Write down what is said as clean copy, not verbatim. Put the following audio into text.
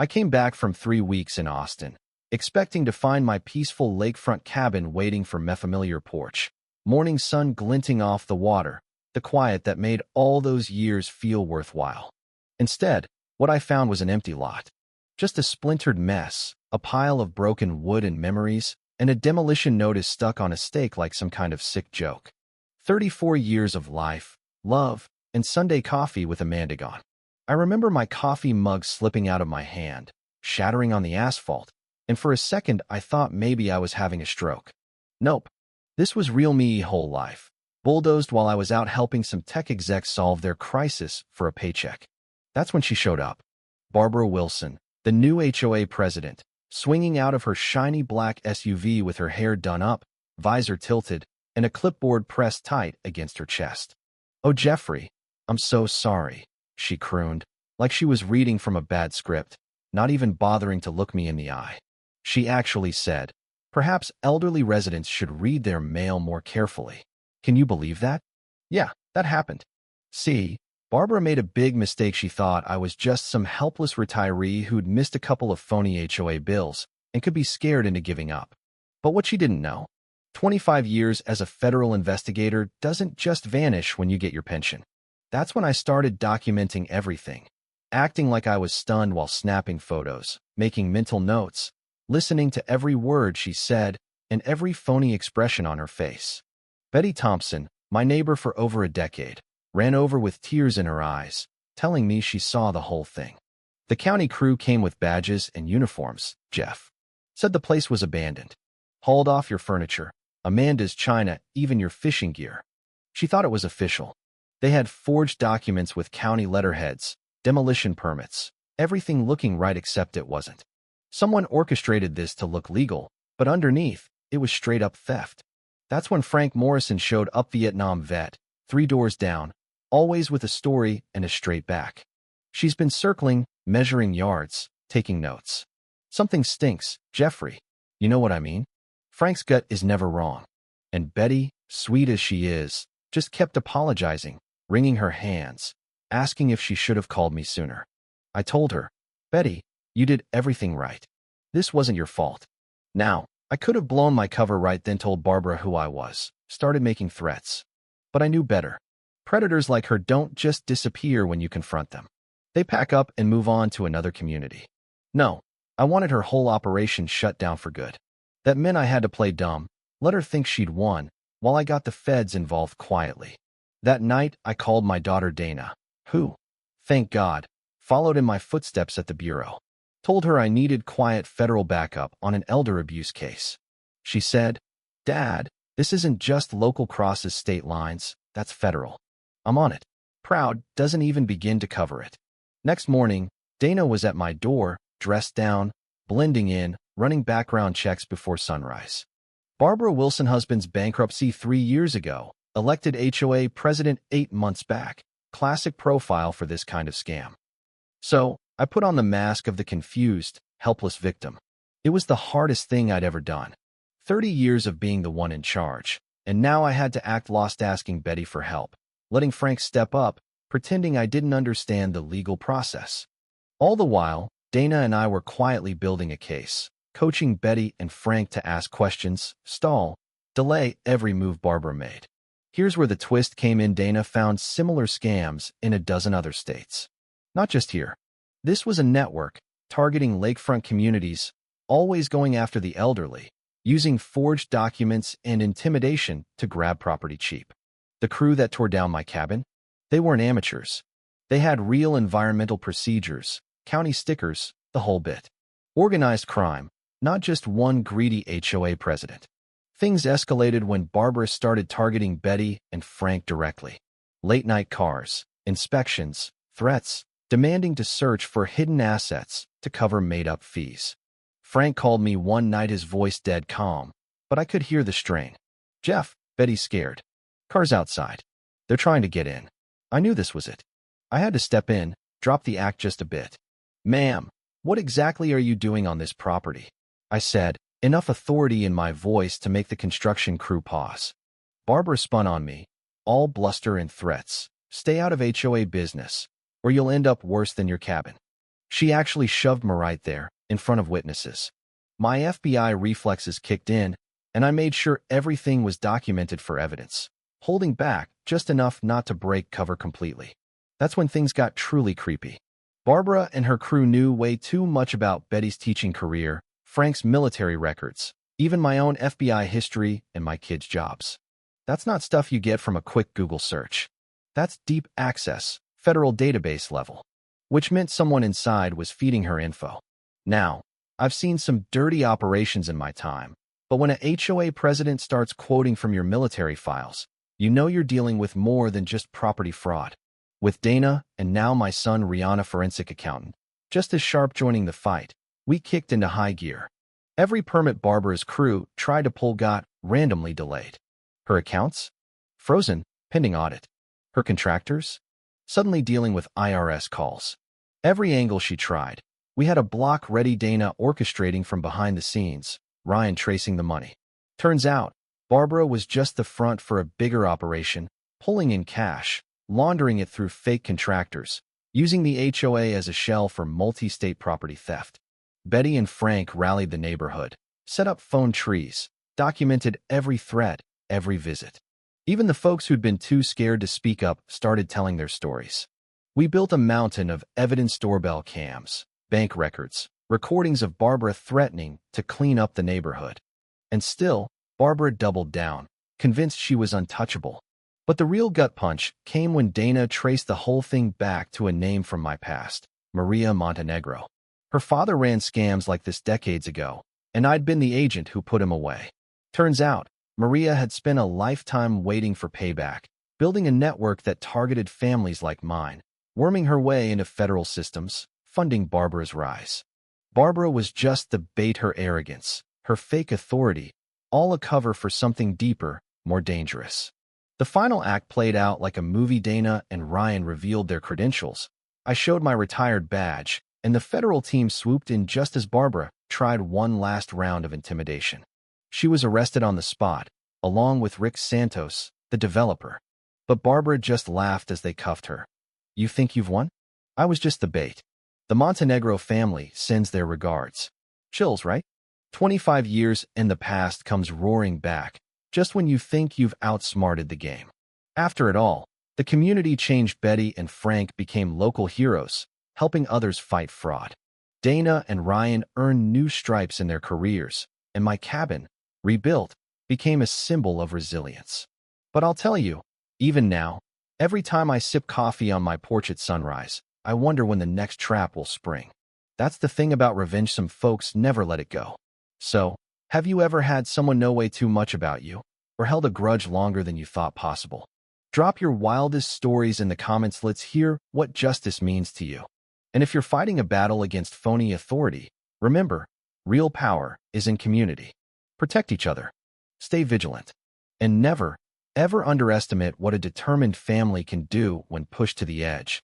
I came back from 3 weeks in Austin, expecting to find my peaceful lakefront cabin waiting for my familiar porch. Morning sun glinting off the water, the quiet that made all those years feel worthwhile. Instead, what I found was an empty lot. Just a splintered mess, a pile of broken wood and memories, and a demolition notice stuck on a stake like some kind of sick joke. 34 years of life, love, and Sunday coffee with Amanda gone. I remember my coffee mug slipping out of my hand, shattering on the asphalt, and for a second I thought maybe I was having a stroke. Nope. This was real me whole life, bulldozed while I was out helping some tech execs solve their crisis for a paycheck. That's when she showed up. Barbara Wilson, the new HOA president, swinging out of her shiny black SUV with her hair done up, visor tilted, and a clipboard pressed tight against her chest. "Oh, Jeffrey, I'm so sorry," she crooned, like she was reading from a bad script, not even bothering to look me in the eye. She actually said, "Perhaps elderly residents should read their mail more carefully." Can you believe that? Yeah, that happened. See, Barbara made a big mistake. She thought I was just some helpless retiree who'd missed a couple of phony HOA bills and could be scared into giving up. But what she didn't know, 25 years as a federal investigator doesn't just vanish when you get your pension. That's when I started documenting everything, acting like I was stunned while snapping photos, making mental notes, listening to every word she said and every phony expression on her face. Betty Thompson, my neighbor for over a decade, ran over with tears in her eyes, telling me she saw the whole thing. The county crew came with badges and uniforms, Jeff. Said the place was abandoned. Hauled off your furniture, Amanda's china, even your fishing gear. She thought it was official. They had forged documents with county letterheads, demolition permits, everything looking right except it wasn't. Someone orchestrated this to look legal, but underneath, it was straight-up theft. That's when Frank Morrison showed up, Vietnam vet, 3 doors down, always with a story and a straight back. She's been circling, measuring yards, taking notes. Something stinks, Jeffrey. You know what I mean? Frank's gut is never wrong. And Betty, sweet as she is, just kept apologizing, wringing her hands, asking if she should have called me sooner. I told her, "Betty, you did everything right. This wasn't your fault." Now, I could have blown my cover right then, told Barbara who I was, started making threats. But I knew better. Predators like her don't just disappear when you confront them. They pack up and move on to another community. No, I wanted her whole operation shut down for good. That meant I had to play dumb, let her think she'd won, while I got the feds involved quietly. That night, I called my daughter Dana, who, thank God, followed in my footsteps at the bureau. Told her I needed quiet federal backup on an elder abuse case. She said, "Dad, this isn't just local, crosses state lines, that's federal. I'm on it." Proud doesn't even begin to cover it. Next morning, Dana was at my door, dressed down, blending in, running background checks before sunrise. Barbara Wilson husband's bankruptcy 3 years ago, elected HOA president 8 months back. Classic profile for this kind of scam. So, I put on the mask of the confused, helpless victim. It was the hardest thing I'd ever done. 30 years of being the one in charge, and now I had to act lost, asking Betty for help, letting Frank step up, pretending I didn't understand the legal process. All the while, Dana and I were quietly building a case, coaching Betty and Frank to ask questions, stall, delay every move Barbara made. Here's where the twist came in. Dana found similar scams in a dozen other states. Not just here. This was a network, targeting lakefront communities, always going after the elderly, using forged documents and intimidation to grab property cheap. The crew that tore down my cabin? They weren't amateurs. They had real environmental procedures, county stickers, the whole bit. Organized crime, not just one greedy HOA president. Things escalated when Barbara started targeting Betty and Frank directly. Late-night cars, inspections, threats, demanding to search for hidden assets to cover made-up fees. Frank called me one night, his voice dead calm, but I could hear the strain. "Jeff, Betty's scared. Car's outside. They're trying to get in." I knew this was it. I had to step in, drop the act just a bit. "Ma'am, what exactly are you doing on this property?" I said, enough authority in my voice to make the construction crew pause. Barbara spun on me, all bluster and threats. "Stay out of HOA business, or you'll end up worse than your cabin." She actually shoved me right there, in front of witnesses. My FBI reflexes kicked in, and I made sure everything was documented for evidence, holding back just enough not to break cover completely. That's when things got truly creepy. Barbara and her crew knew way too much about Betty's teaching career, Frank's military records, even my own FBI history and my kids' jobs. That's not stuff you get from a quick Google search. That's deep access, federal database level, which meant someone inside was feeding her info. Now, I've seen some dirty operations in my time, but when a HOA president starts quoting from your military files, you know you're dealing with more than just property fraud. With Dana and now my son Rihanna, forensic accountant, just as sharp joining the fight, we kicked into high gear. Every permit Barbara's crew tried to pull got randomly delayed. Her accounts? Frozen, pending audit. Her contractors? Suddenly dealing with IRS calls. Every angle she tried. We had a block ready, Dana orchestrating from behind the scenes, Ryan tracing the money. Turns out, Barbara was just the front for a bigger operation, pulling in cash, laundering it through fake contractors, using the HOA as a shell for multi-state property theft. Betty and Frank rallied the neighborhood, set up phone trees, documented every threat, every visit. Even the folks who'd been too scared to speak up started telling their stories. We built a mountain of evidence: doorbell cams, bank records, recordings of Barbara threatening to clean up the neighborhood. And still, Barbara doubled down, convinced she was untouchable. But the real gut punch came when Dana traced the whole thing back to a name from my past, Maria Montenegro. Her father ran scams like this decades ago, and I'd been the agent who put him away. Turns out, Maria had spent a lifetime waiting for payback, building a network that targeted families like mine, worming her way into federal systems, funding Barbara's rise. Barbara was just the bait: her arrogance, her fake authority, all a cover for something deeper, more dangerous. The final act played out like a movie. Dana and Ryan revealed their credentials. I showed my retired badge, and the federal team swooped in just as Barbara tried one last round of intimidation. She was arrested on the spot, along with Rick Santos, the developer. But Barbara just laughed as they cuffed her. You think you've won? I was just the bait. The Montenegro family sends their regards. Chills, right? 25 years in the past comes roaring back, just when you think you've outsmarted the game. After it all, the community changed. Betty and Frank became local heroes, helping others fight fraud. Dana and Ryan earned new stripes in their careers, and my cabin, rebuilt, became a symbol of resilience. But I'll tell you, even now, every time I sip coffee on my porch at sunrise, I wonder when the next trap will spring. That's the thing about revenge: some folks never let it go. So, have you ever had someone know way too much about you, or held a grudge longer than you thought possible? Drop your wildest stories in the comments. Let's hear what justice means to you. And if you're fighting a battle against phony authority, remember, real power is in community. Protect each other. Stay vigilant. And never, ever underestimate what a determined family can do when pushed to the edge.